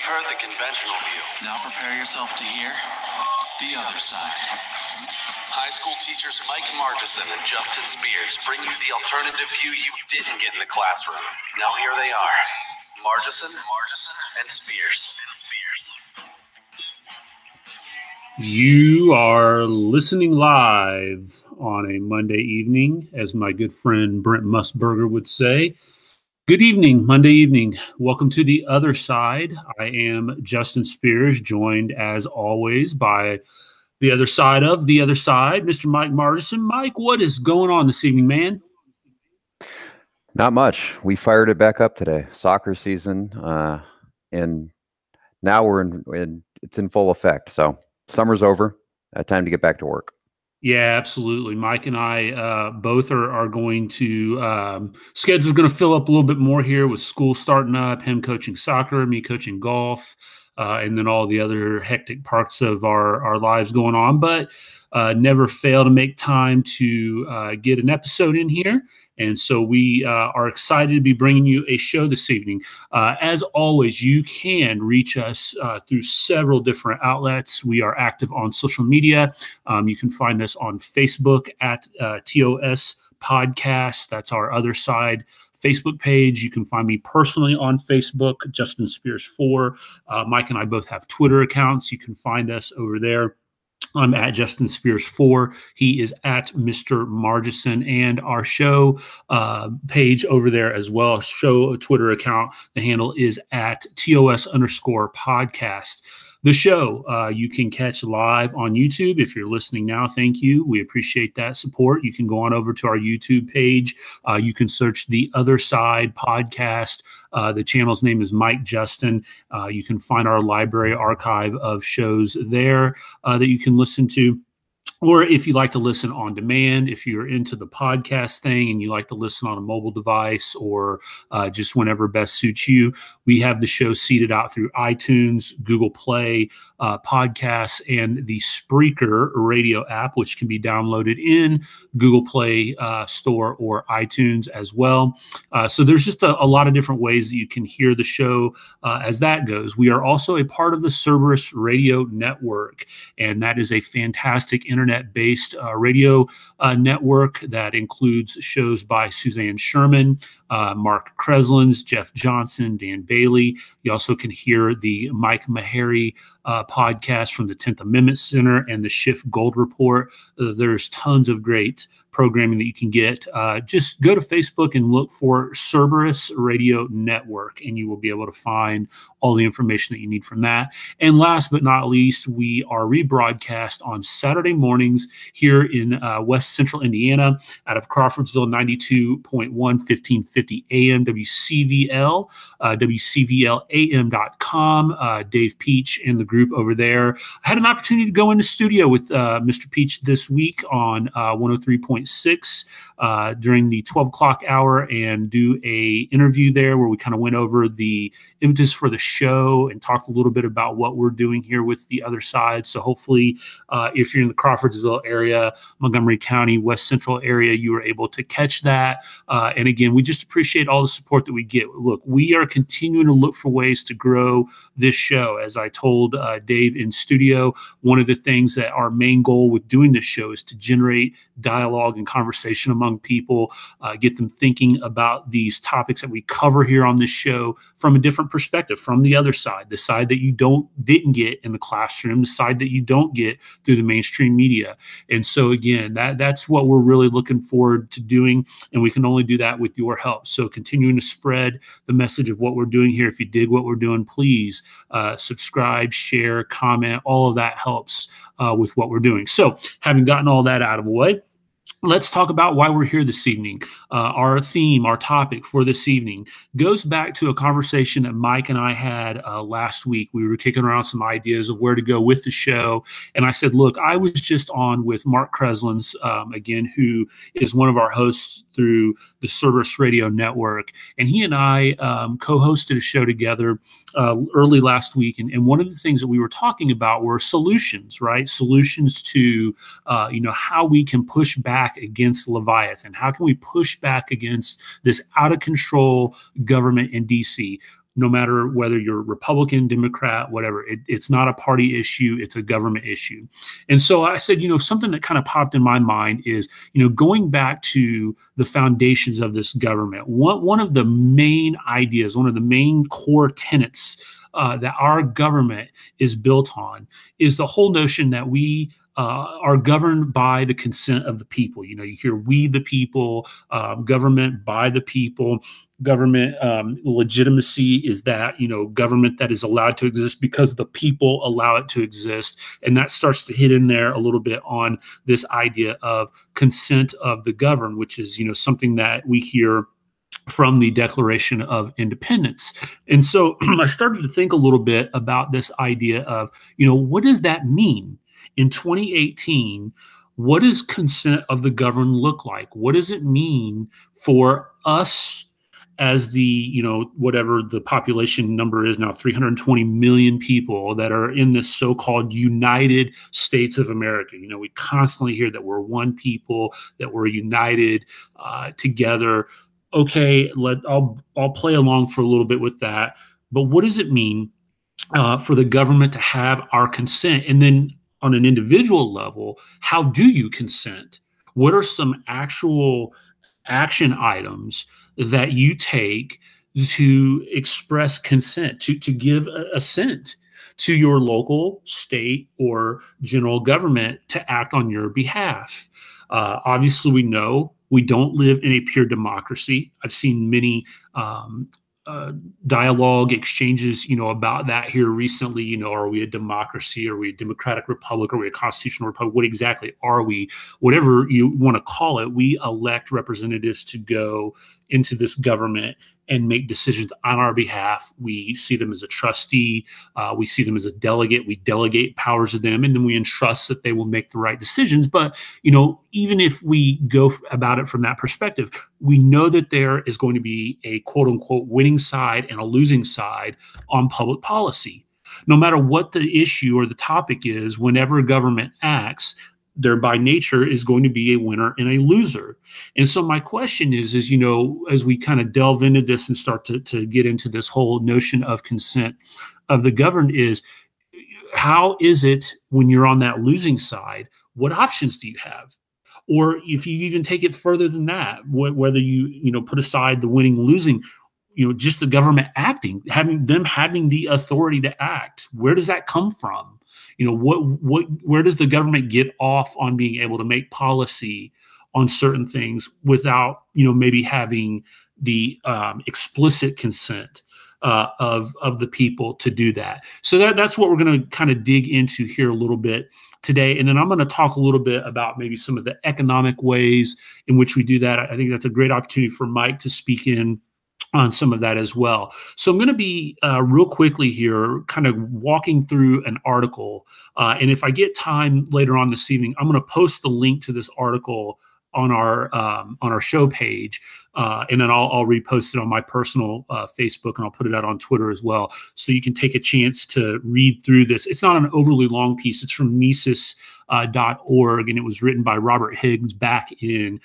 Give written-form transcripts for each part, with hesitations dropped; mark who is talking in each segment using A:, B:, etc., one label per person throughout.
A: You've heard the conventional view. Now prepare yourself to hear the other side. High school teachers Mike Margison and Justin Spears bring you the alternative view you didn't get in the classroom. Now here they are, Margison, and Spears.
B: You are listening live on a Monday evening, as my good friend Brent Musburger would say. Good evening, Monday evening. Welcome to The Other Side. I am Justin Spears, joined as always by the other side of The Other Side, Mr. Mike Margison. Mike, what is going on this evening, man?
C: Not much. We fired it back up today. Soccer season, and now it's in full effect. So summer's over. Time to get back to work.
B: Yeah, absolutely. Mike and I both are going to schedule's going to fill up a little bit more here with school starting up, him coaching soccer, me coaching golf, and then all the other hectic parts of our lives going on. But never fail to make time to get an episode in here. And so we are excited to be bringing you a show this evening. As always, you can reach us through several different outlets. We are active on social media. You can find us on Facebook at TOS Podcast. That's our Other Side Facebook page. You can find me personally on Facebook, Justin Spears 4. Mike and I both have Twitter accounts. You can find us over there. I'm at Justin Spears 4. He is at Mr. Margison, and our show page over there as well. Show Twitter account. The handle is at TOS_podcast. The show you can catch live on YouTube. If you're listening now, thank you. We appreciate that support. You can go on over to our YouTube page. You can search The Other Side Podcast. The channel's name is Mike Justin. You can find our library archive of shows there that you can listen to. Or if you like to listen on demand, if you're into the podcast thing and you like to listen on a mobile device or just whenever best suits you, we have the show seeded out through iTunes, Google Play, Podcasts, and the Spreaker radio app, which can be downloaded in Google Play Store or iTunes as well. So there's just a lot of different ways that you can hear the show as that goes. We are also a part of the Cerberus Radio Network, and that is a fantastic internet-based radio network that includes shows by Suzanne Sherman, Mark Kreslins, Jeff Johnson, Dan Bailey. You also can hear the Mike Maharrey podcast from the 10th Amendment Center and the Schiff Gold Report. There's tons of great programming that you can get. Just go to Facebook and look for Cerberus Radio Network, and you will be able to find all the information that you need from that. And last but not least, we are rebroadcast on Saturday mornings here in West Central Indiana out of Crawfordsville, 92.1, 1550 AM, WCVL, WCVLAM.com. Dave Peach and the group over there. I had an opportunity to go into studio with Mr. Peach this week on 103.6 during the 12 o'clock hour and do a interview there where we kind of went over the impetus for the show and talked a little bit about what we're doing here with The Other Side. So hopefully if you're in the Crawfordsville area, Montgomery County, West Central area, you were able to catch that. And again, we just appreciate all the support that we get. Look, we are continuing to look for ways to grow this show. As I told Dave in studio, one of the things that our main goal with doing this show is to generate dialogue and conversation among people, get them thinking about these topics that we cover here on this show from a different perspective, from the other side, the side that you didn't get in the classroom, the side that you don't get through the mainstream media. And so again, that's what we're really looking forward to doing, and we can only do that with your help. So continuing to spread the message of what we're doing here. If you dig what we're doing, please subscribe, share, comment. All of that helps with what we're doing. So having gotten all that out of the way, let's talk about why we're here this evening. Our theme, our topic for this evening goes back to a conversation that Mike and I had last week. We were kicking around some ideas of where to go with the show. And I said, look, I was just on with Mark Kreslins, again, who is one of our hosts through the Cerberus Radio Network. And he and I co-hosted a show together early last week. And one of the things that we were talking about were solutions, right? Solutions to, how we can push back against Leviathan. How can we push back against this out of control government in DC? no matter whether you're Republican, Democrat, whatever. It's not a party issue. It's a government issue. And so I said, something that kind of popped in my mind is, going back to the foundations of this government, one of the main ideas, one of the main core tenets that our government is built on is the whole notion that we are governed by the consent of the people. You hear we the people, government by the people. Government legitimacy is that, government that is allowed to exist because the people allow it to exist. And that starts to hit in there a little bit on this idea of consent of the governed, which is, something that we hear from the Declaration of Independence. And so I started to think a little bit about this idea of, what does that mean? In 2018, what does consent of the governed look like? What does it mean for us as the, whatever the population number is now, 320 million people that are in this so-called United States of America? We constantly hear that we're one people, that we're united together. Okay, I'll play along for a little bit with that. But what does it mean for the government to have our consent? And then on an individual level, how do you consent? What are some actual action items that you take to express consent, to give assent to your local, state, or general government to act on your behalf? Obviously, we know we don't live in a pure democracy. I've seen many dialogue exchanges, about that here recently. Are we a democracy? Are we a democratic republic? Are we a constitutional republic? What exactly are we? Whatever you want to call it, we elect representatives to go into this government and make decisions on our behalf. We see them as a trustee. We see them as a delegate. We delegate powers to them, and then we entrust that they will make the right decisions. But, even if we go about it from that perspective, we know that there is going to be a quote unquote winning side and a losing side on public policy. No matter what the issue or the topic is, whenever government acts, there by nature is going to be a winner and a loser. And so my question is, as we kind of delve into this and start to get into this whole notion of consent of the governed, is how is it when you're on that losing side, what options do you have? Or if you even take it further than that, whether you put aside the winning, losing, just the government acting, having the authority to act, where does that come from? Where does the government get off on being able to make policy on certain things without, maybe having the explicit consent of the people to do that? So that's what we're going to kind of dig into here a little bit today. And then I'm going to talk a little bit about maybe some of the economic ways in which we do that. I think that's a great opportunity for Mike to speak in on some of that as well. So I'm going to be real quickly here kind of walking through an article. And if I get time later on this evening, I'm going to post the link to this article on our show page. And then I'll repost it on my personal Facebook, and I'll put it out on Twitter as well. So you can take a chance to read through this. It's not an overly long piece. It's from Mises.org, and it was written by Robert Higgs back in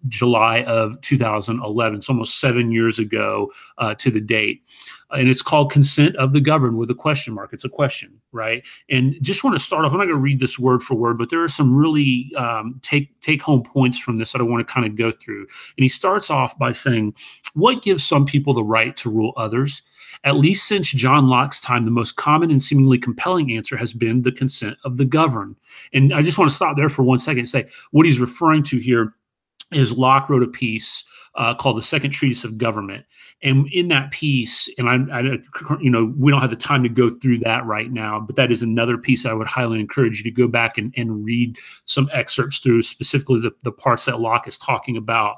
B: July of 2011. It's almost 7 years ago to the date. And it's called Consent of the Governed with a question mark. It's a question, right? And just want to start off, I'm not going to read this word for word, but there are some really take home points from this that I want to kind of go through. And he starts off by saying, what gives some people the right to rule others? At least since John Locke's time, the most common and seemingly compelling answer has been the consent of the governed. And I just want to stop there for 1 second and say what he's referring to here is Locke wrote a piece called The Second Treatise of Government. And in that piece, and I we don't have the time to go through that right now, but that is another piece I would highly encourage you to go back and read some excerpts through, specifically the parts that Locke is talking about,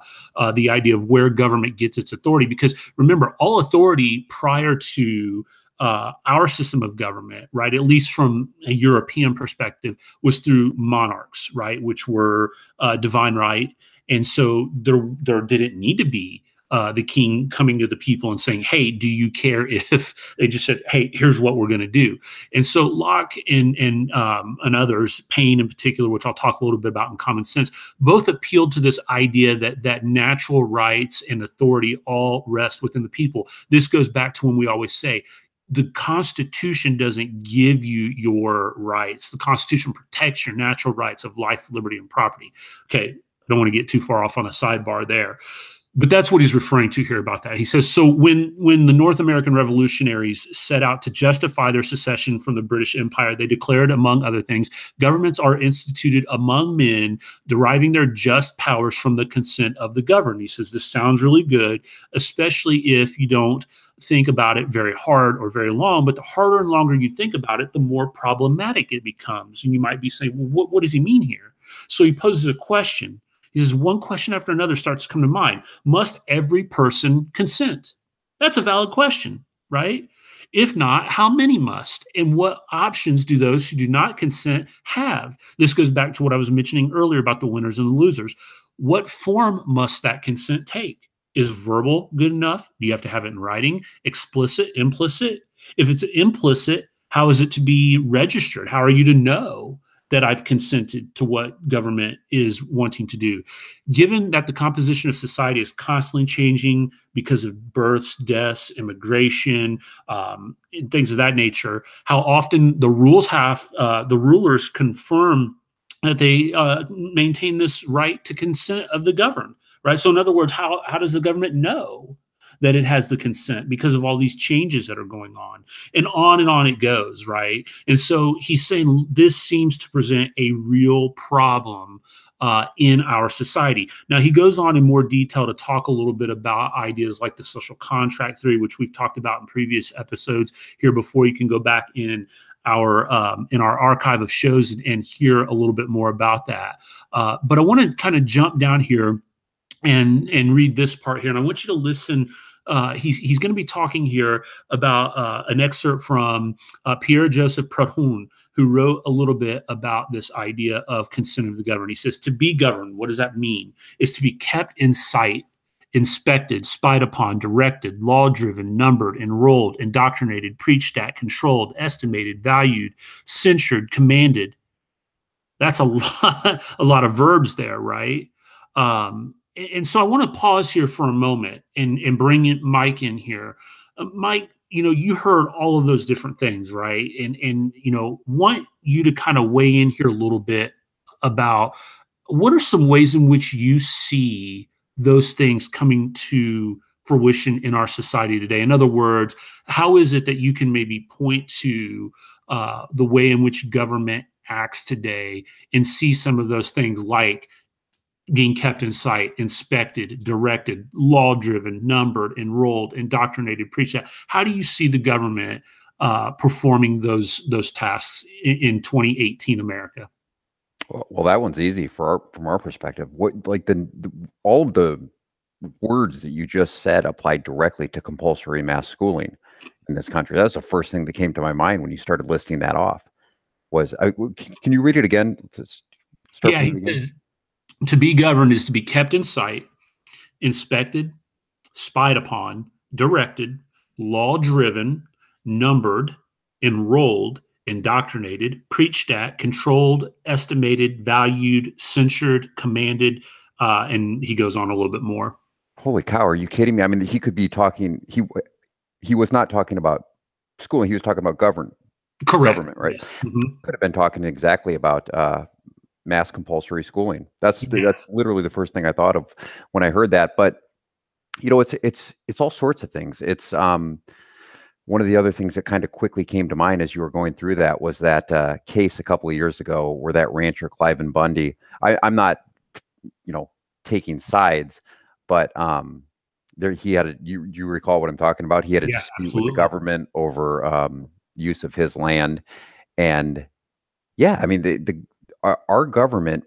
B: the idea of where government gets its authority. Because remember, all authority prior to our system of government, right, at least from a European perspective, was through monarchs, right, which were divine right. And so there didn't need to be the king coming to the people and saying, hey, do you care if they just said, hey, here's what we're going to do? And so Locke and others, Paine in particular, which I'll talk a little bit about in Common Sense, both appealed to this idea that natural rights and authority all rest within the people. This goes back to when we always say, the Constitution doesn't give you your rights. The Constitution protects your natural rights of life, liberty, and property. Okay, I don't want to get too far off on a sidebar there. But that's what he's referring to here about that. He says, so when the North American revolutionaries set out to justify their secession from the British Empire, they declared, among other things, governments are instituted among men, deriving their just powers from the consent of the governed. He says, this sounds really good, especially if you don't think about it very hard or very long. But the harder and longer you think about it, the more problematic it becomes. And you might be saying, well, what does he mean here? So he poses a question. He says, one question after another starts to come to mind. Must every person consent? That's a valid question, right? If not, how many must? And what options do those who do not consent have? This goes back to what I was mentioning earlier about the winners and the losers. What form must that consent take? Is verbal good enough? Do you have to have it in writing? Explicit, implicit? If it's implicit, how is it to be registered? How are you to know that I've consented to what government is wanting to do? Given that the composition of society is constantly changing because of births, deaths, immigration, and things of that nature, how often the rulers confirm that they maintain this right to consent of the governed, right? So in other words, how does the government know that it has the consent because of all these changes that are going on and on it goes, right? And so he's saying this seems to present a real problem in our society. Now, he goes on in more detail to talk a little bit about ideas like the social contract theory, which we've talked about in previous episodes here before. You can go back in our archive of shows and hear a little bit more about that. But I want to kind of jump down here and read this part here. And I want you to listen. He's going to be talking here about an excerpt from Pierre-Joseph Proudhon, who wrote a little bit about this idea of consent of the governed. He says, to be governed, what does that mean? Is to be kept in sight, inspected, spied upon, directed, law-driven, numbered, enrolled, indoctrinated, preached at, controlled, estimated, valued, censured, commanded. That's a lot of verbs there, right? And so I want to pause here for a moment and bring Mike in here. Mike, you heard all of those different things, right? And want you to kind of weigh in here a little bit about what are some ways in which you see those things coming to fruition in our society today? In other words, how is it that you can maybe point to the way in which government acts today and see some of those things like being kept in sight, inspected, directed, law-driven, numbered, enrolled, indoctrinated, preached at? How do you see the government performing those tasks in 2018 America?
C: Well, that one's easy from our perspective. What, like all of the words that you just said apply directly to compulsory mass schooling in this country. That's the first thing that came to my mind when you started listing that off. Can you read it again?
B: Yeah. To be governed is to be kept in sight, inspected, spied upon, directed, law-driven, numbered, enrolled, indoctrinated, preached at, controlled, estimated, valued, censured, commanded, and he goes on a little bit more.
C: Holy cow, are you kidding me? I mean, he could be talking, he was not talking about schooling, he was talking about government, right?
B: Yes. Mm-hmm.
C: Could have been talking exactly about mass compulsory schooling. That's literally the first thing I thought of when I heard that. But it's all sorts of things. It's one of the other things that kind of quickly came to mind as you were going through that was that case a couple of years ago where that rancher Cliven Bundy. I'm not taking sides, but he had you recall what I'm talking about? He had a dispute
B: absolutely.
C: with the government over use of his land, and I mean our government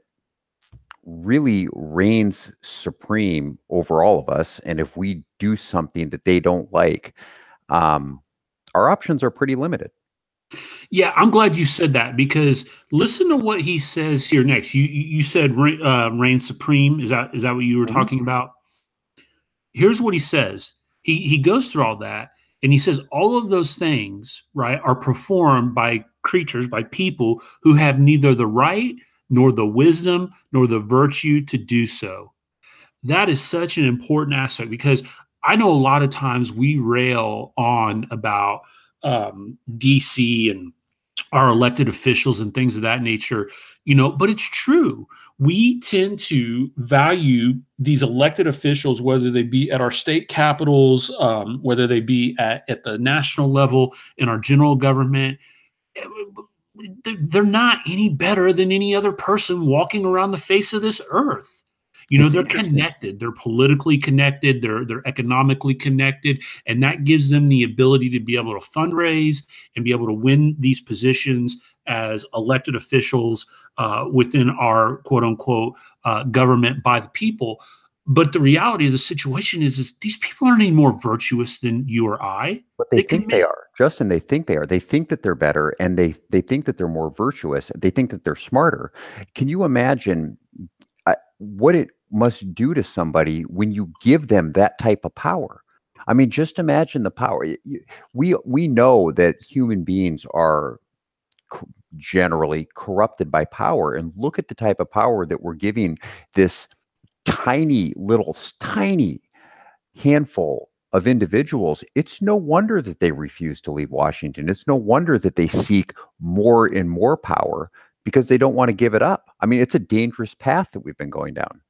C: really reigns supreme over all of us. And if we do something that they don't like, our options are pretty limited.
B: Yeah, I'm glad you said that, because listen to what he says here next. You said reign supreme. Is that what you were talking about? here's what he says. He goes through all that, and he says all of those things, right, are performed by creatures, by people who have neither the right nor the wisdom nor the virtue to do so. That is such an important aspect, because I know a lot of times we rail on about DC and our elected officials and things of that nature, but it's true. We tend to value these elected officials, whether they be at our state capitals, whether they be at the national level in our general government. They're not any better than any other person walking around the face of this earth. They're connected. They're politically connected. They're economically connected, and that gives them the ability to be able to fundraise and be able to win these positions as elected officials within our quote unquote government by the people. But the reality of the situation is these people aren't any more virtuous than you or I.
C: But they think they are, Justin. They think they are. They think that they're better, and they think that they're more virtuous. They think that they're smarter. Can you imagine what it must do to somebody when you give them that type of power? I mean, just imagine the power. We know that human beings are generally corrupted by power, and look at the type of power that we're giving this tiny handful of individuals. It's no wonder that they refuse to leave Washington. It's no wonder that they seek more and more power, because they don't want to give it up. I mean, it's a dangerous path that we've been going down.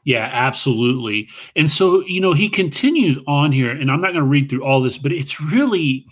B: Yeah, absolutely. And so, he continues on here, and I'm not going to read through all this, but it's really,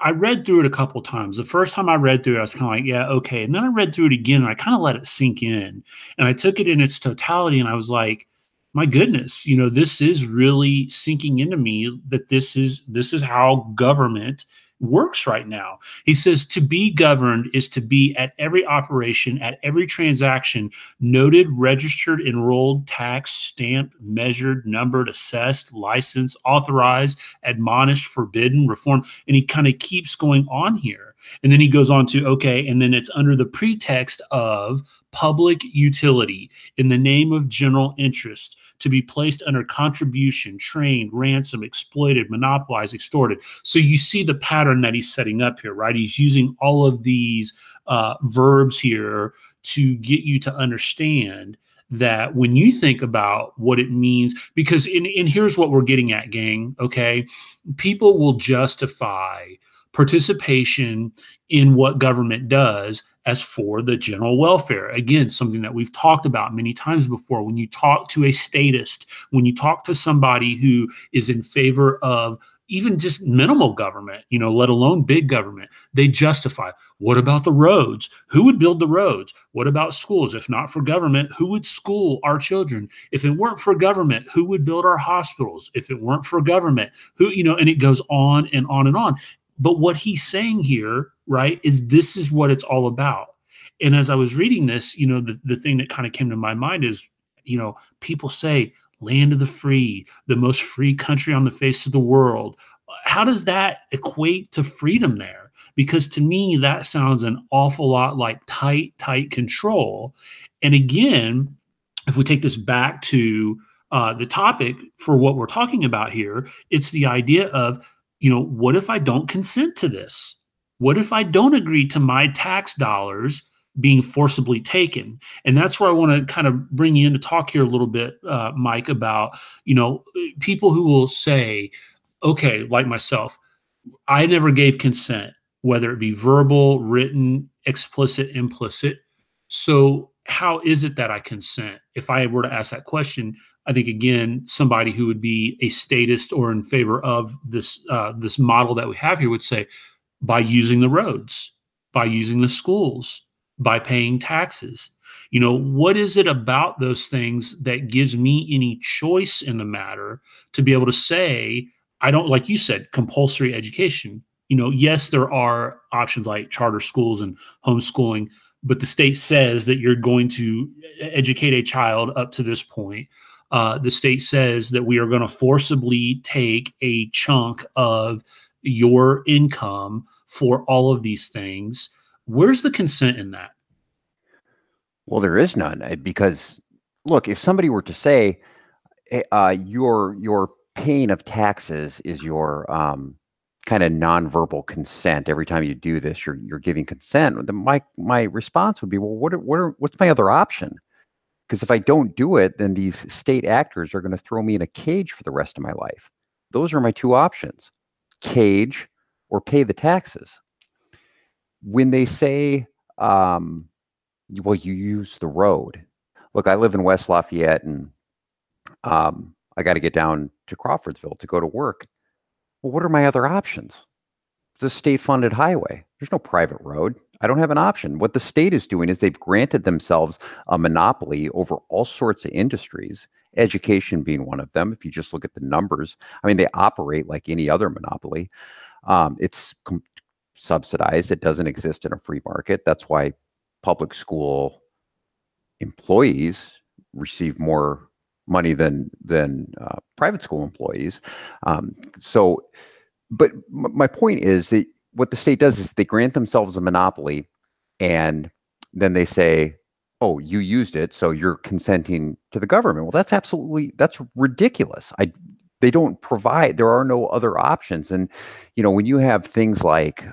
B: I read through it a couple of times. The first time I read through it, I was kind of like, yeah, okay. And then I read through it again, and I kind of let it sink in, and I took it in its totality, and I was like, my goodness, this is really sinking into me, that this is how government works right now. He says to be governed is to be at every operation, at every transaction, noted, registered, enrolled, taxed, stamped, measured, numbered, assessed, licensed, authorized, admonished, forbidden, reformed. And he kind of keeps going on here. And then he goes on to, okay, and then it's under the pretext of public utility in the name of general interest to be placed under contribution, trained, ransom, exploited, monopolized, extorted. So you see the pattern that he's setting up here, right? He's using all of these verbs here to get you to understand that when you think about what it means, because and here's what we're getting at, gang, okay? People will justify participation in what government does as for the general welfare. Again, something that we've talked about many times before. When you talk to a statist, when you talk to somebody who is in favor of even just minimal government, let alone big government, they justify, what about the roads? Who would build the roads? What about schools? If not for government, who would school our children? If it weren't for government, who would build our hospitals? If it weren't for government, who, and it goes on and on and on. But what he's saying here, right, is this is what it's all about. And as I was reading this, the thing that kind of came to my mind is, people say land of the free, the most free country on the face of the world. How does that equate to freedom there? Because to me, that sounds an awful lot like tight control. And again, if we take this back to the topic for what we're talking about here, it's the idea of, what if I don't consent to this? What if I don't agree to my tax dollars being forcibly taken? And that's where I want to kind of bring you in to talk here a little bit, Mike, about, people who will say, okay, like myself, I never gave consent, whether it be verbal, written, explicit, implicit. So how is it that I consent? If I were to ask that question, I think, again, somebody who would be a statist or in favor of this this model that we have here would say, by using the roads, by using the schools, by paying taxes. What is it about those things that gives me any choice in the matter to be able to say, I don't, like you said, compulsory education. Yes, there are options like charter schools and homeschooling, but the state says that you're going to educate a child up to this point. The state says that we are going to forcibly take a chunk of your income for all of these things. Where's the consent in that?
C: Well, there is none, because look, if somebody were to say, your paying of taxes is your kind of nonverbal consent. Every time you do this, you're giving consent. My response would be, well, what's my other option? Because if I don't do it, then these state actors are going to throw me in a cage for the rest of my life. Those are my two options: cage or pay the taxes. When they say, well, you use the road. Look, I live in West Lafayette, and I got to get down to Crawfordsville to go to work. Well, what are my other options? It's a state-funded highway. There's no private road. I don't have an option. What the state is doing is they've granted themselves a monopoly over all sorts of industries, education being one of them. If you just look at the numbers, I mean, they operate like any other monopoly. It's subsidized. It doesn't exist in a free market. That's why public school employees receive more money than private school employees. But my point is that what the state does is they grant themselves a monopoly, and then they say, oh, you used it, so you're consenting to the government. Well, that's ridiculous. They don't provide, there are no other options. And, when you have things like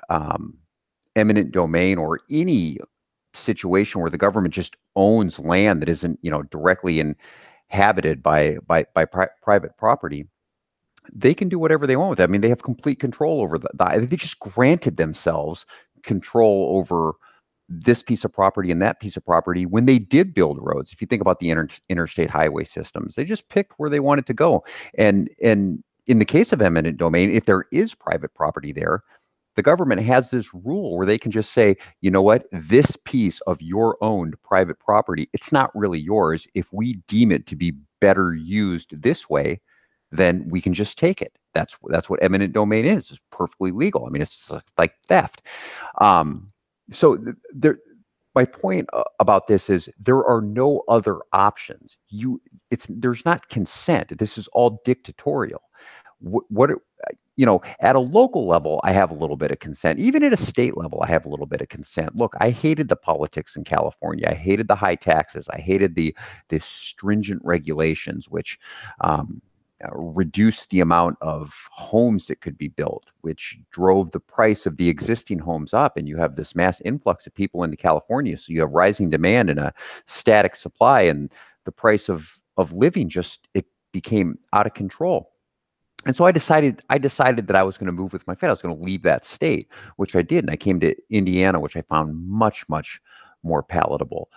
C: eminent domain, or any situation where the government just owns land that isn't, directly inhabited by private property, they can do whatever they want with it. I mean, they have complete control over they just granted themselves control over this piece of property and that piece of property when they did build roads. If you think about the interstate highway systems, they just picked where they wanted to go. And in the case of eminent domain, if there is private property there, the government has this rule where they can just say, you know what, this piece of your owned private property, it's not really yours. If we deem it to be better used this way, then we can just take it. That's what eminent domain is. It's perfectly legal. I mean, it's like theft. My point about this is there are no other options. There's not consent. This is all dictatorial. At a local level, I have a little bit of consent. Even at a state level, I have a little bit of consent. Look, I hated the politics in California. I hated the high taxes. I hated the stringent regulations, which reduced the amount of homes that could be built, which drove the price of the existing homes up. And you have this mass influx of people into California. So you have rising demand and a static supply, and the price of living it became out of control. And so I decided that I was going to move with my family. I was going to leave that state, which I did. And I came to Indiana, which I found much, much more palatable.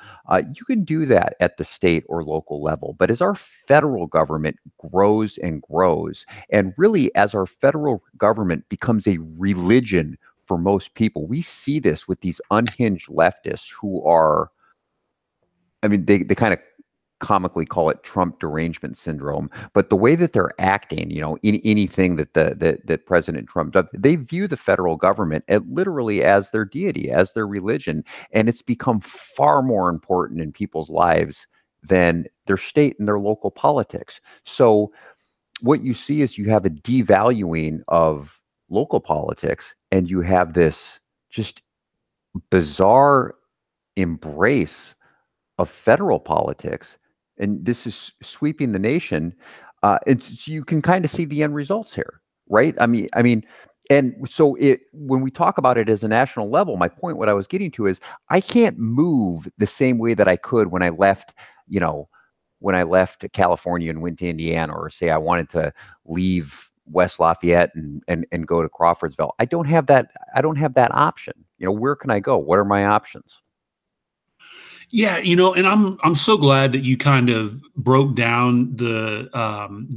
C: You can do that at the state or local level, but as our federal government grows and grows, and really as our federal government becomes a religion for most people, we see this with these unhinged leftists who are, I mean, they kind of comically call it Trump derangement syndrome, but the way that they're acting, in anything that President Trump does, they view the federal government literally as their deity, as their religion, and it's become far more important in people's lives than their state and their local politics. So what you see is you have a devaluing of local politics, and you have this just bizarre embrace of federal politics. And this is sweeping the nation. You can kind of see the end results here, right? I mean, and so when we talk about it as a national level, my point, what I was getting to is I can't move the same way that I could when I left, California and went to Indiana, or say I wanted to leave West Lafayette and go to Crawfordsville. I don't have that option. Where can I go? What are my options?
B: Yeah, and I'm so glad that you kind of broke down the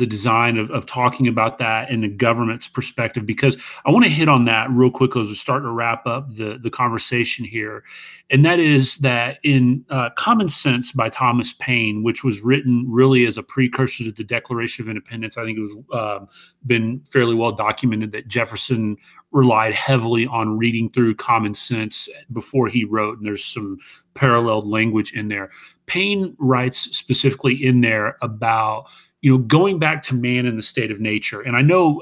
B: design of talking about that in the government's perspective, because I want to hit on that real quick as we start to wrap up the conversation here. And that is that in Common Sense by Thomas Paine, which was written really as a precursor to the Declaration of Independence, I think it was been fairly well documented that Jefferson relied heavily on reading through Common Sense before he wrote, and there's some paralleled language in there. Paine writes specifically in there about, going back to man in the state of nature. And I know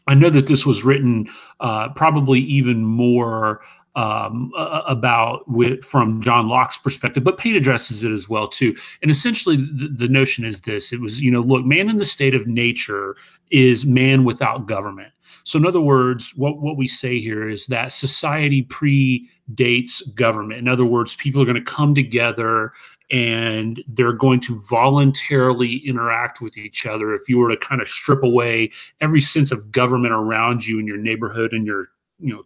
B: that this was written probably even more about from John Locke's perspective, but Payne addresses it as well too. And essentially, the notion is this: it was, look, man in the state of nature is man without government. So in other words, what we say here is that society predates government. In other words, people are going to come together and they're going to voluntarily interact with each other. If you were to kind of strip away every sense of government around you in your neighborhood and your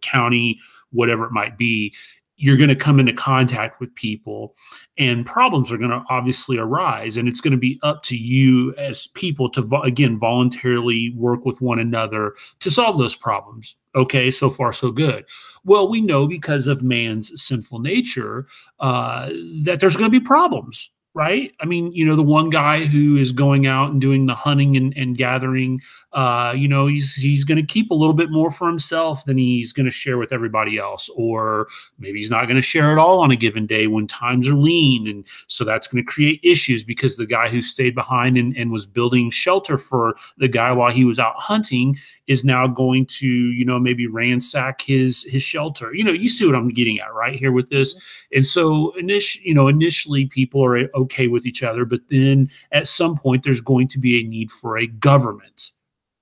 B: county, whatever it might be, you're going to come into contact with people and problems are going to obviously arise. And it's going to be up to you as people to, again, voluntarily work with one another to solve those problems. Okay, so far, so good. Well, we know because of man's sinful nature that there's going to be problems. Right? I mean, the one guy who is going out and doing the hunting and gathering, he's going to keep a little bit more for himself than he's going to share with everybody else. Or maybe he's not going to share it all on a given day when times are lean. And so that's going to create issues because the guy who stayed behind and was building shelter for the guy while he was out hunting is now going to, maybe ransack his shelter. You see what I'm getting at right here with this. And so initially people are okay with each other, but then at some point there's going to be a need for a government,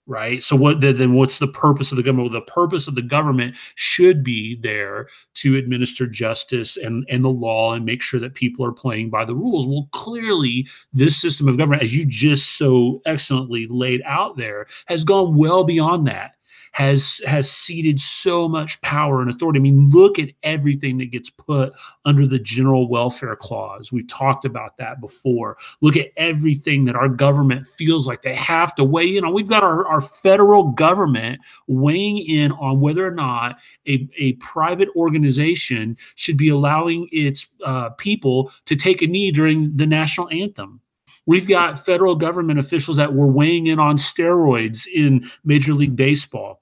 B: right? So what's the purpose of the government? Well, the purpose of the government should be there to administer justice and the law and make sure that people are playing by the rules. Well, clearly this system of government, as you just so excellently laid out there, has gone well beyond that. Has ceded so much power and authority. I mean, look at everything that gets put under the general welfare clause. We've talked about that before. Look at everything that our government feels like they have to weigh in on. We've got our federal government weighing in on whether or not a private organization should be allowing its people to take a knee during the national anthem. We've got federal government officials that were weighing in on steroids in Major League Baseball.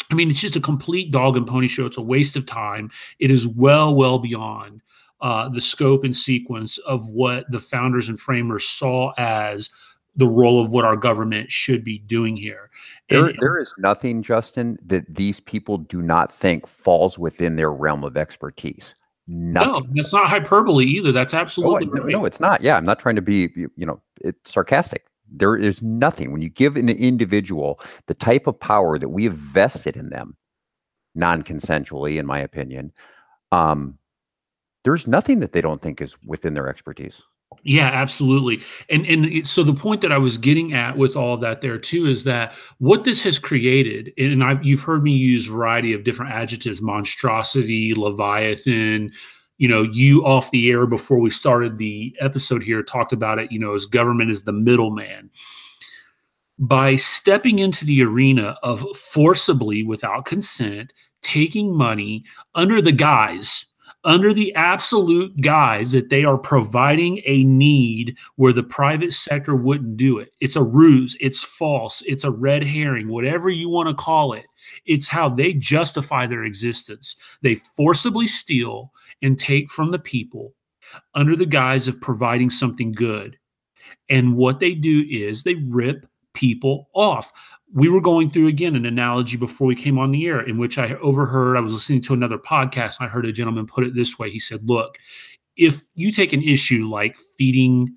B: I mean, it's just a complete dog and pony show. It's a waste of time. It is well beyond the scope and sequence of what the founders and framers saw as the role of what our government should be doing here.
C: There is nothing, Justin, that these people do not think falls within their realm of expertise. Nothing.
B: No, that's not hyperbole either. That's absolutely right.
C: No, it's not. Yeah, I'm not trying to be, it's sarcastic. There is nothing. When you give an individual the type of power that we have vested in them, non-consensually, in my opinion, there's nothing that they don't think is within their expertise.
B: Yeah, absolutely. And so the point that I was getting at with all that there too is that what this has created, and you've heard me use a variety of different adjectives: monstrosity, Leviathan. You off the air before we started the episode here talked about it, as government is the middleman. By stepping into the arena of forcibly, without consent, taking money under the absolute guise that they are providing a need where the private sector wouldn't do it. It's a ruse. It's false. It's a red herring, whatever you want to call it. It's how they justify their existence. They forcibly steal and take from the people under the guise of providing something good. And what they do is they rip people off. We were going through, again, an analogy before we came on the air in which I overheard, I was listening to another podcast, and I heard a gentleman put it this way. He said, look, if you take an issue like feeding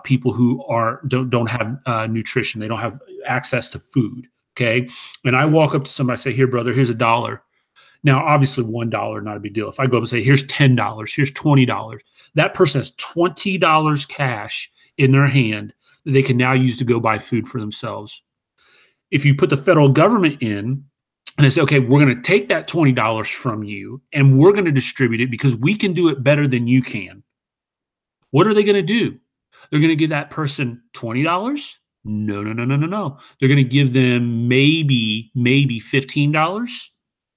B: people who don't have nutrition, they don't have access to food, okay? And I walk up to somebody and say, here, brother, here's $1. Now, obviously, $1, not a big deal. If I go up and say, here's $10, here's $20, that person has $20 cash in their hand that they can now use to go buy food for themselves. If you put the federal government in and they say, okay, we're going to take that $20 from you and we're going to distribute it because we can do it better than you can. What are they going to do? They're going to give that person $20? No. They're going to give them maybe $15,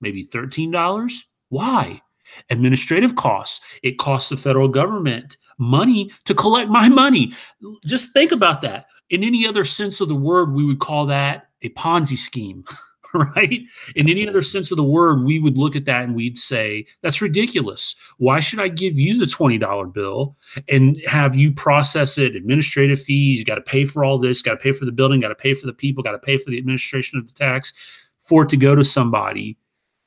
B: maybe $13. Why? Administrative costs. It costs the federal government money to collect my money. Just think about that. In any other sense of the word, we would call that a Ponzi scheme, right? In any other sense of the word, we would look at that and we'd say, that's ridiculous. Why should I give you the $20 bill and have you process it? Administrative fees, you got to pay for all this, got to pay for the building, got to pay for the people, got to pay for the administration of the tax for it to go to somebody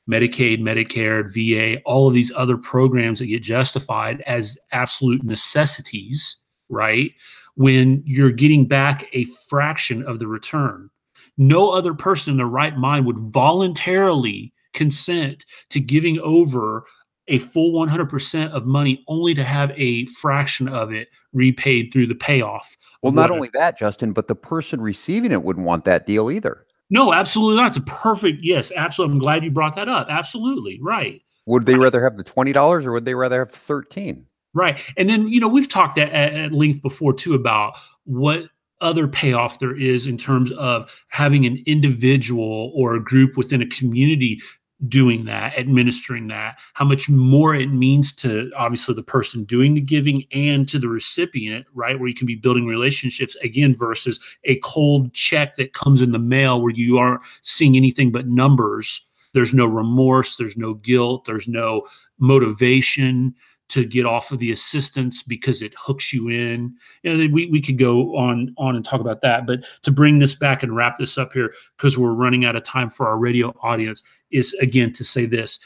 B: Medicaid, Medicare, VA, all of these other programs that get justified as absolute necessities, right? When you're getting back a fraction of the return. No other person in their right mind would voluntarily consent to giving over a full 100% of money only to have a fraction of it repaid through the payoff.
C: Well, not only that, Justin, but the person receiving it wouldn't want that deal either.
B: No, absolutely not. It's a perfect, yes, absolutely. I'm glad you brought that up. Absolutely, right.
C: Would they rather have the $20 or would they rather have 13?
B: Right. And then, we've talked at length before too about what other payoff there is in terms of having an individual or a group within a community doing that, administering that, how much more it means to obviously the person doing the giving and to the recipient, right? Where you can be building relationships again versus a cold check that comes in the mail where you aren't seeing anything but numbers. There's no remorse, there's no guilt, there's no motivation to get off of the assistance because it hooks you in. We could go on and talk about that, but to bring this back and wrap this up here, because we're running out of time for our radio audience, is again to say this.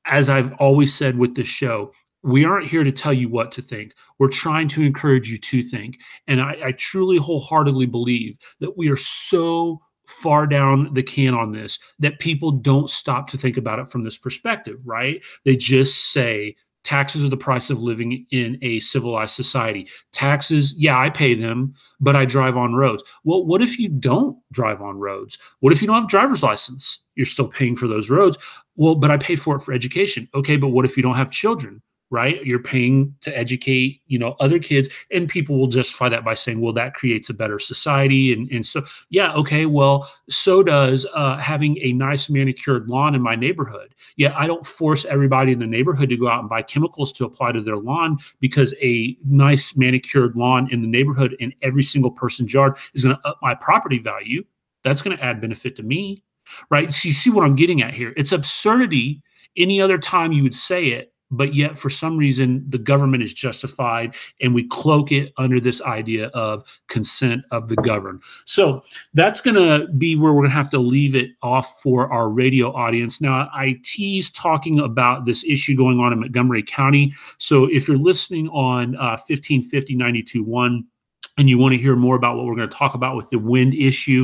B: As I've always said with this show, we aren't here to tell you what to think. We're trying to encourage you to think. And I truly wholeheartedly believe that we are so far down the can on this that people don't stop to think about it from this perspective, right? They just say, taxes are the price of living in a civilized society. Taxes, yeah, I pay them, but I drive on roads. Well, what if you don't drive on roads? What if you don't have a driver's license? You're still paying for those roads. Well, but I pay for it for education. Okay, but what if you don't have children? Right? You're paying to educate, other kids, and people will justify that by saying, well, that creates a better society. And so, yeah, okay, well, so does having a nice manicured lawn in my neighborhood. Yeah, I don't force everybody in the neighborhood to go out and buy chemicals to apply to their lawn because a nice manicured lawn in the neighborhood in every single person's yard is going to up my property value. That's going to add benefit to me, right? So you see what I'm getting at here. It's absurdity any other time you would say it, but yet for some reason the government is justified and we cloak it under this idea of consent of the governed. So that's going to be where we're going to have to leave it off for our radio audience. Now, I teased talking about this issue going on in Montgomery County. So if you're listening on 1550 92.1, and you want to hear more about what we're going to talk about with the wind issue,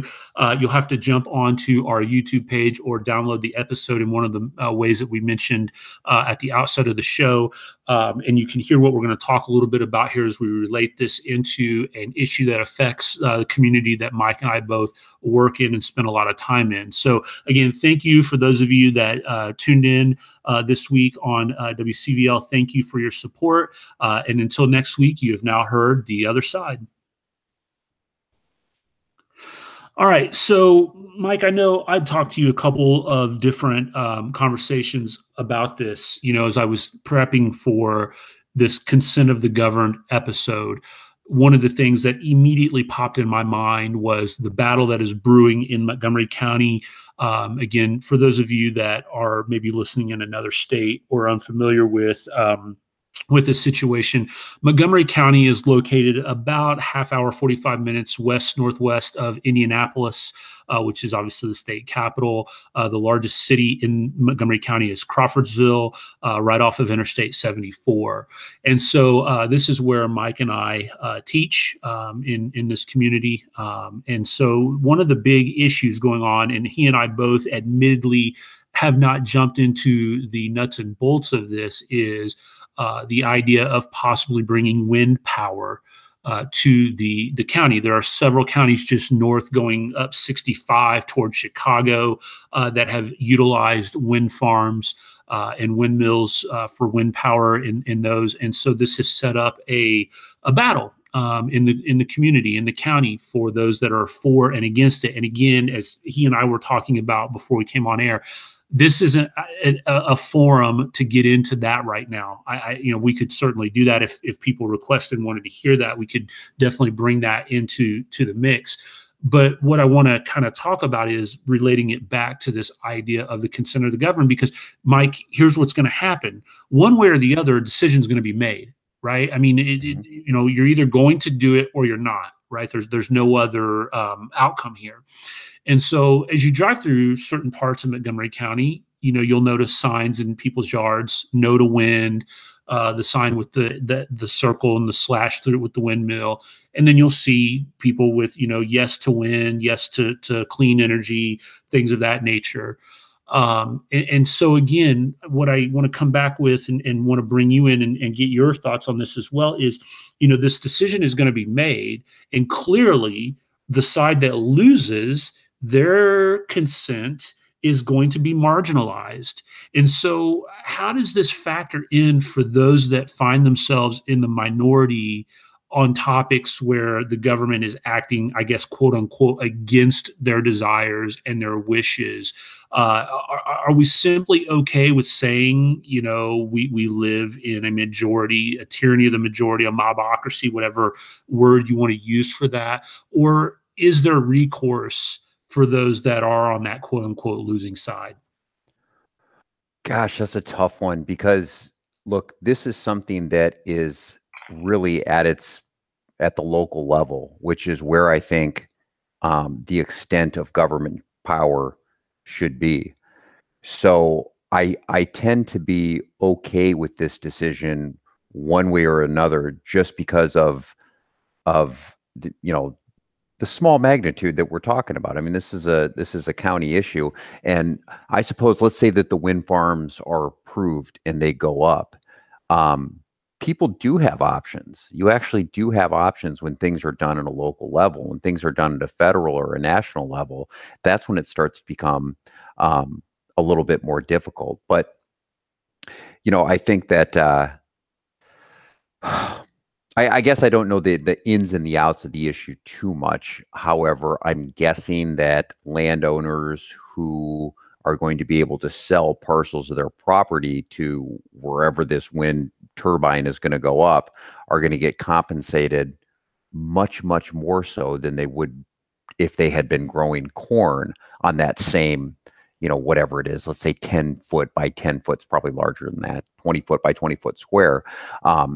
B: you'll have to jump onto our YouTube page or download the episode in one of the ways that we mentioned at the outset of the show. And you can hear what we're going to talk a little bit about here as we relate this into an issue that affects the community that Mike and I both work in and spend a lot of time in. So again, thank you for those of you that tuned in this week on WCVL. Thank you for your support. And until next week, you have now heard The Other Side. All right. So, Mike, I know I talked to you a couple of different conversations about this, as I was prepping for this Consent of the Governed episode. One of the things that immediately popped in my mind was the battle that is brewing in Montgomery County. Again, for those of you that are maybe listening in another state or unfamiliar with this situation, Montgomery County is located about half hour, 45 minutes west-northwest of Indianapolis, which is obviously the state capital. The largest city in Montgomery County is Crawfordsville, right off of Interstate 74. And so this is where Mike and I teach in this community. And so one of the big issues going on, and he and I both admittedly have not jumped into the nuts and bolts of this, is the idea of possibly bringing wind power to the county. There are several counties just north going up 65 towards Chicago that have utilized wind farms and windmills for wind power in those. And so this has set up a battle in the community, in the county, for those that are for and against it. And again, as he and I were talking about before we came on air, this isn't a forum to get into that right now. We could certainly do that if people requested and wanted to hear that. We could definitely bring that into the mix. But what I want to kind of talk about is relating it back to this idea of the consent of the governed, because Mike, here's what's going to happen. One way or the other, a decision is going to be made, right? I mean, you're either going to do it or you're not, right? There's no other outcome here. And so as you drive through certain parts of Montgomery County, you'll notice signs in people's yards, no to wind, the sign with the circle and the slash through it with the windmill. And then you'll see people with, yes to wind, yes to clean energy, things of that nature. And so again, what I want to come back with and want to bring you in and get your thoughts on this as well is, this decision is going to be made, and clearly the side that loses their consent is going to be marginalized. And so how does this factor in for those that find themselves in the minority on topics where the government is acting, I guess, quote unquote, against their desires and their wishes? Are we simply okay with saying, we live in a tyranny of the majority, a mobocracy, whatever word you want to use for that? Or is there recourse for those that are on that quote unquote losing side?
C: Gosh, that's a tough one, because look, this is something that is really at the local level, which is where I think the extent of government power should be. So I tend to be okay with this decision one way or another, just because of the small magnitude that we're talking about. I mean, this is a county issue, and I suppose, let's say that the wind farms are approved and they go up. People do have options. You actually do have options when things are done at a local level. When things are done at a federal or a national level, that's when it starts to become a little bit more difficult. But I think that I guess I don't know the ins and the outs of the issue too much. However, I'm guessing that landowners who are going to be able to sell parcels of their property to wherever this wind turbine is going to go up are going to get compensated much, much more so than they would if they had been growing corn on that same, whatever it is. Let's say 10 foot by 10 foot, it's probably larger than that, 20 foot by 20 foot square.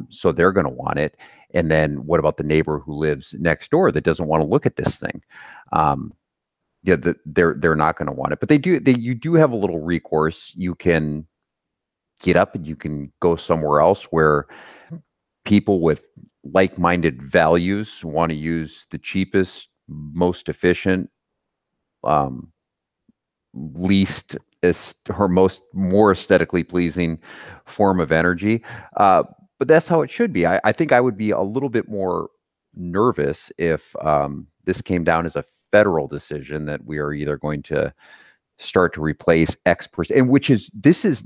C: So they're going to want it. And then what about the neighbor who lives next door that doesn't want to look at this thing? They're not going to want it. But you do have a little recourse. You can get up and you can go somewhere else where people with like-minded values want to use the cheapest, most efficient, more aesthetically pleasing form of energy. But that's how it should be. I think I would be a little bit more nervous if this came down as a federal decision that we are either going to start to replace X%, and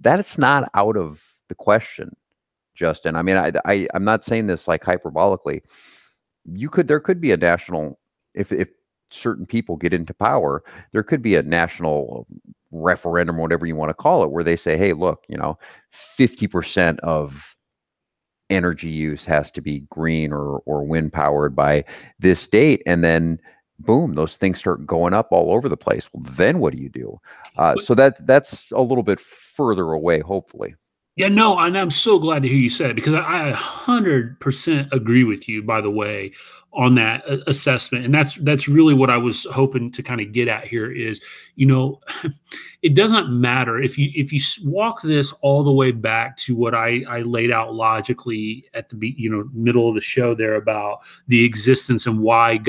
C: that's not out of the question, Justin. I mean, I'm not saying this like hyperbolically. There could be a national, if certain people get into power, there could be a national referendum, whatever you want to call it, where they say, hey, look, 50% of energy use has to be green or wind powered by this date. And then boom, those things start going up all over the place. Well, then what do you do? So that's a little bit further away, hopefully.
B: Yeah, no, and I'm so glad to hear you say it, because I 100% agree with you, by the way, on that assessment. And that's really what I was hoping to kind of get at here is, it doesn't matter if you walk this all the way back to what I laid out logically at the middle of the show there about the existence and why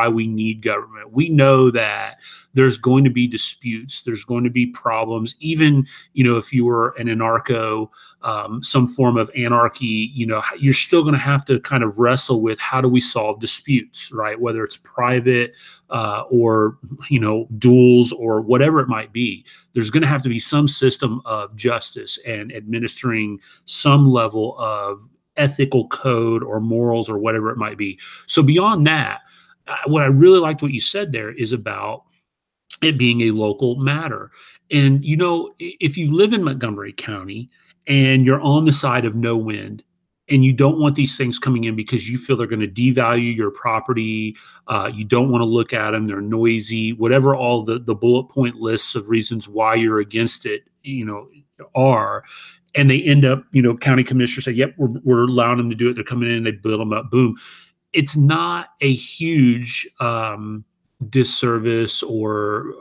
B: we need government. We know that there's going to be disputes, there's going to be problems, even if you were an anarcho, some form of anarchy, you're still going to have to kind of wrestle with how do we solve disputes, right? Whether it's private or duels or whatever it might be, there's going to have to be some system of justice and administering some level of ethical code or morals or whatever it might be. So beyond that, what I really liked what you said there is about it being a local matter. And if you live in Montgomery County and you're on the side of no wind, and you don't want these things coming in because you feel they're going to devalue your property, you don't want to look at them, they're noisy, whatever all the bullet point lists of reasons why you're against it, are, and they end up, county commissioners say, yep, we're allowing them to do it. They're coming in and they build them up. Boom. It's not a huge disservice or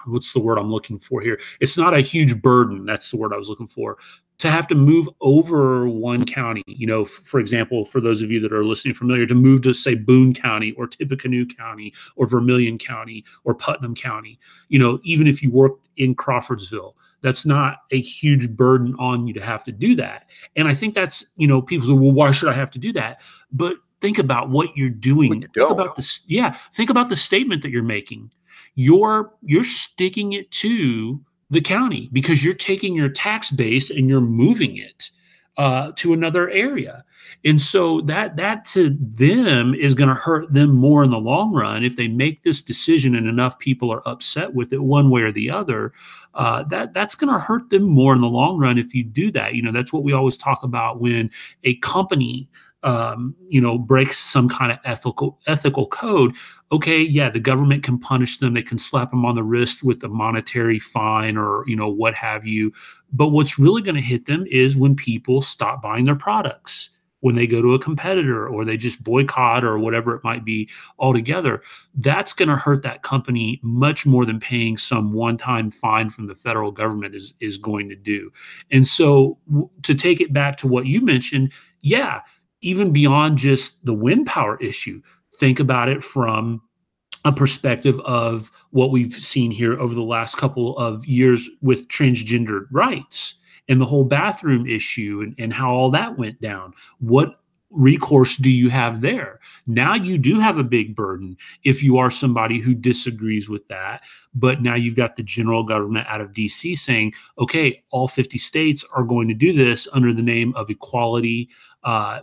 B: what's the word I'm looking for here? It's not a huge burden. That's the word I was looking for. To have to move over one county, for example, for those of you that are listening familiar, to move to say Boone County or Tippecanoe County or Vermilion County or Putnam County, even if you work in Crawfordsville, that's not a huge burden on you to have to do that. And I think that's, people say, well, why should I have to do that? But think about what you're doing. Think about this. Yeah. Think about the statement that you're making. You're sticking it to the county because you're taking your tax base and you're moving it to another area. And so that to them is going to hurt them more in the long run if they make this decision and enough people are upset with it one way or the other. That's going to hurt them more in the long run if you do that. That's what we always talk about when a company breaks some kind of ethical code. Okay, yeah, the government can punish them. They can slap them on the wrist with a monetary fine or, what have you. But what's really going to hit them is when people stop buying their products, when they go to a competitor or they just boycott or whatever it might be altogether. That's going to hurt that company much more than paying some one-time fine from the federal government is going to do. And so to take it back to what you mentioned, yeah, even beyond just the wind power issue, think about it from a perspective of what we've seen here over the last couple of years with transgender rights and the whole bathroom issue and how all that went down. What recourse do you have there? Now you do have a big burden if you are somebody who disagrees with that. But now you've got the general government out of DC saying, okay, all 50 states are going to do this under the name of equality,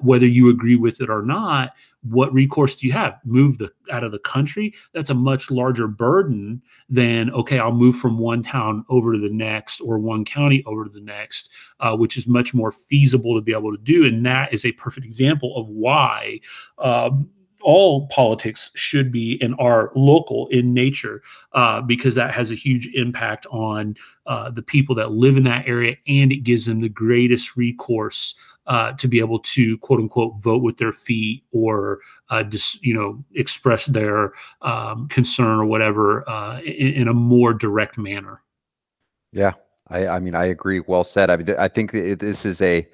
B: whether you agree with it or not. What recourse do you have? Move out of the country? That's a much larger burden than, okay, I'll move from one town over to the next or one county over to the next, which is much more feasible to be able to do. And that is a perfect example of why all politics should be and are local in nature, because that has a huge impact on the people that live in that area, and it gives them the greatest recourse to be able to, quote unquote, vote with their feet or express their concern or whatever in a more direct manner.
C: Yeah, I mean, I agree. Well said. I mean, I think this is a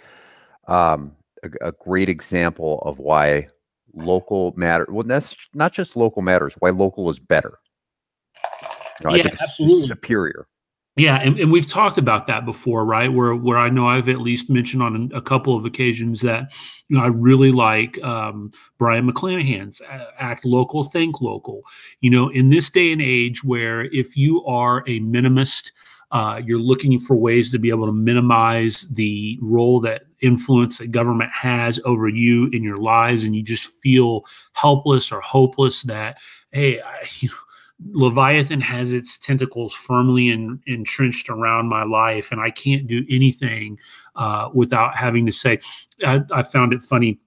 C: great example of why local matter. Well, that's not just local matters. Why local is better. I think it's absolutely superior.
B: Yeah, and we've talked about that before, right? Where I know I've at least mentioned on a couple of occasions that I really like Brian McClanahan's Act Local, Think Local. In this day and age, where if you are a minimist, you're looking for ways to be able to minimize the role that influence that government has over you in your lives, and you just feel helpless or hopeless that, hey, Leviathan has its tentacles firmly entrenched around my life, and I can't do anything without having to say. I found it funny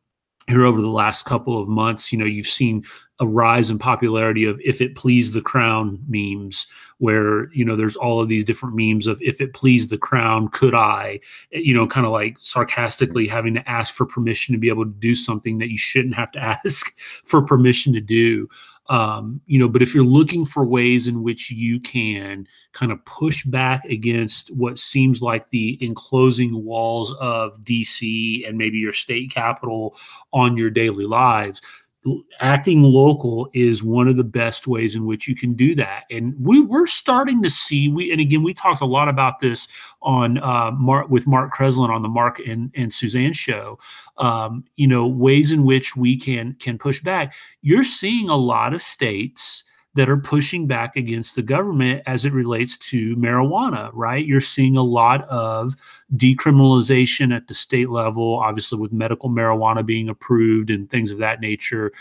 B: here over the last couple of months. You've seen a rise in popularity of "if it please the crown" memes, where there's all of these different memes of "if it please the crown, could I," kind of like sarcastically having to ask for permission to be able to do something that you shouldn't have to ask for permission to do. But if you're looking for ways in which you can kind of push back against what seems like the enclosing walls of DC and maybe your state capital on your daily lives, acting local is one of the best ways in which you can do that. And we're starting to see, and again, we talked a lot about this on with Mark Kreslin on the Mark and Suzanne show, ways in which we can push back. You're seeing a lot of states that are pushing back against the government as it relates to marijuana, right? You're seeing a lot of decriminalization at the state level, obviously with medical marijuana being approved and things of that nature,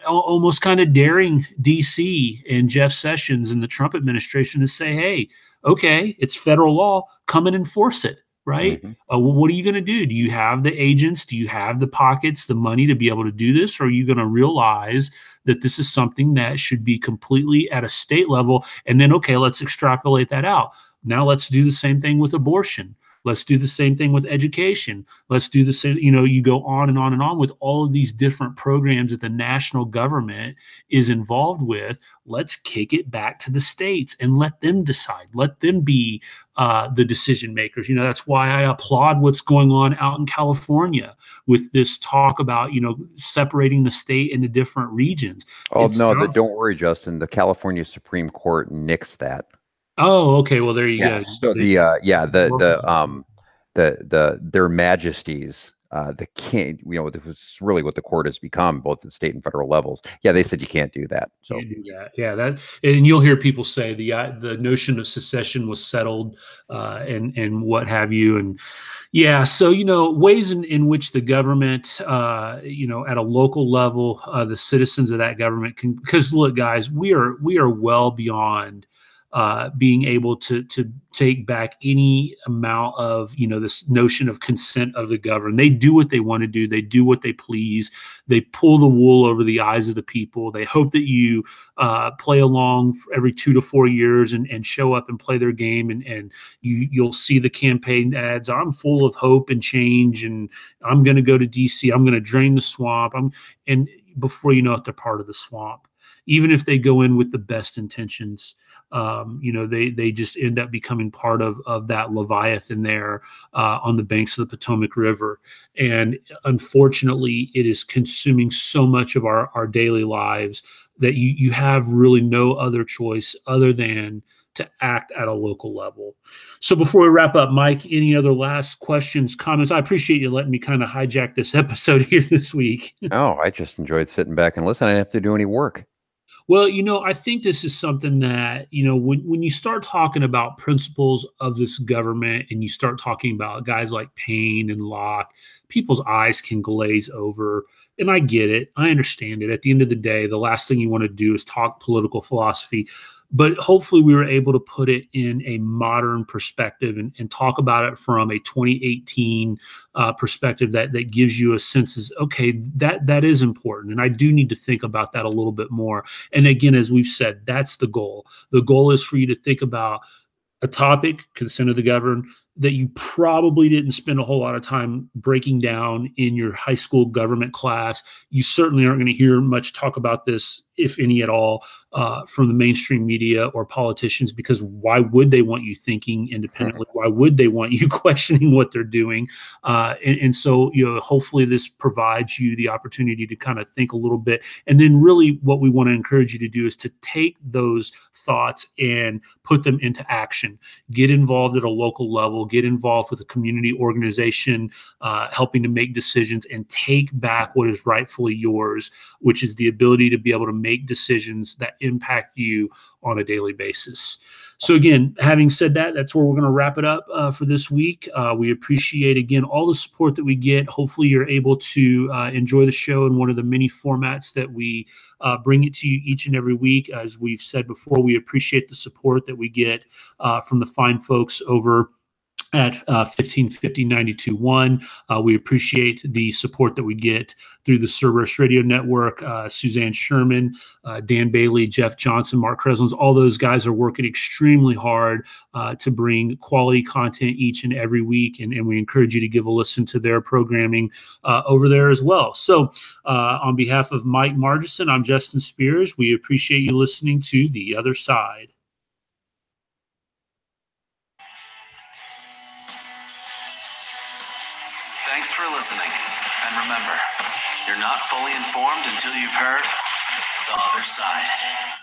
B: almost kind of daring DC and Jeff Sessions and the Trump administration to say, hey, okay, it's federal law, come and enforce it. Right? Mm-hmm. Well, what are you going to do? Do you have the agents? Do you have the pockets, the money to be able to do this? Or are you going to realize that this is something that should be completely at a state level? And then, okay, let's extrapolate that out. Now let's do the same thing with abortion. Let's do the same thing with education. Let's do the same, you go on and on and on with all of these different programs that the national government is involved with. Let's kick it back to the states and let them decide. Let them be the decision makers. That's why I applaud what's going on out in California with this talk about, separating the state into different regions.
C: Oh, no, don't worry, Justin. The California Supreme Court nixed that.
B: Oh, okay. Well, there you go.
C: So their majesties, the king, this was really what the court has become, both at state and federal levels. Yeah, they said you can't do that. So
B: do that. Yeah, and you'll hear people say the notion of secession was settled, and what have you, and yeah. So ways in which the government, at a local level, the citizens of that government can, because look, guys, we are well beyond being able to take back any amount of this notion of consent of the governed. They do what they want to do. They do what they please. They pull the wool over the eyes of the people. They hope that you play along for every 2 to 4 years and show up and play their game, and you'll see the campaign ads. I'm full of hope and change, and I'm going to go to DC. I'm going to drain the swamp. And before you know it, they're part of the swamp. Even if they go in with the best intentions, they just end up becoming part of that Leviathan there on the banks of the Potomac River. And unfortunately, it is consuming so much of our daily lives that you have really no other choice other than to act at a local level. So before we wrap up, Mike, any other last questions, comments? I appreciate you letting me kind of hijack this episode here this week.
C: Oh, I just enjoyed sitting back and listening. I didn't have to do any work.
B: Well, I think this is something that, when you start talking about principles of this government and you start talking about guys like Payne and Locke, people's eyes can glaze over. And I get it. I understand it. At the end of the day, the last thing you want to do is talk political philosophy. But hopefully we were able to put it in a modern perspective and talk about it from a 2018 perspective that gives you a sense of, okay, that is important. And I do need to think about that a little bit more. And again, as we've said, that's the goal. The goal is for you to think about a topic, consent of the governed, that you probably didn't spend a whole lot of time breaking down in your high school government class. You certainly aren't going to hear much talk about this, if any at all, from the mainstream media or politicians, because why would they want you thinking independently? Why would they want you questioning what they're doing? And so, hopefully this provides you the opportunity to kind of think a little bit. And then really what we want to encourage you to do is to take those thoughts and put them into action. Get involved at a local level, get involved with a community organization, helping to make decisions and take back what is rightfully yours, which is the ability to be able to make decisions that impact you on a daily basis. So again, having said that, that's where we're going to wrap it up for this week. We appreciate, again, all the support that we get. Hopefully you're able to enjoy the show in one of the many formats that we bring it to you each and every week. As we've said before, we appreciate the support that we get from the fine folks over at 1550 92.1. We appreciate the support that we get through the Cerberus Radio Network. Suzanne Sherman, Dan Bailey, Jeff Johnson, Mark Kreslins, all those guys are working extremely hard to bring quality content each and every week, and we encourage you to give a listen to their programming over there as well. So on behalf of Mike Margison, I'm Justin Spears. We appreciate you listening to The Other Side.
A: Thanks for listening. And remember, you're not fully informed until you've heard The Other Side.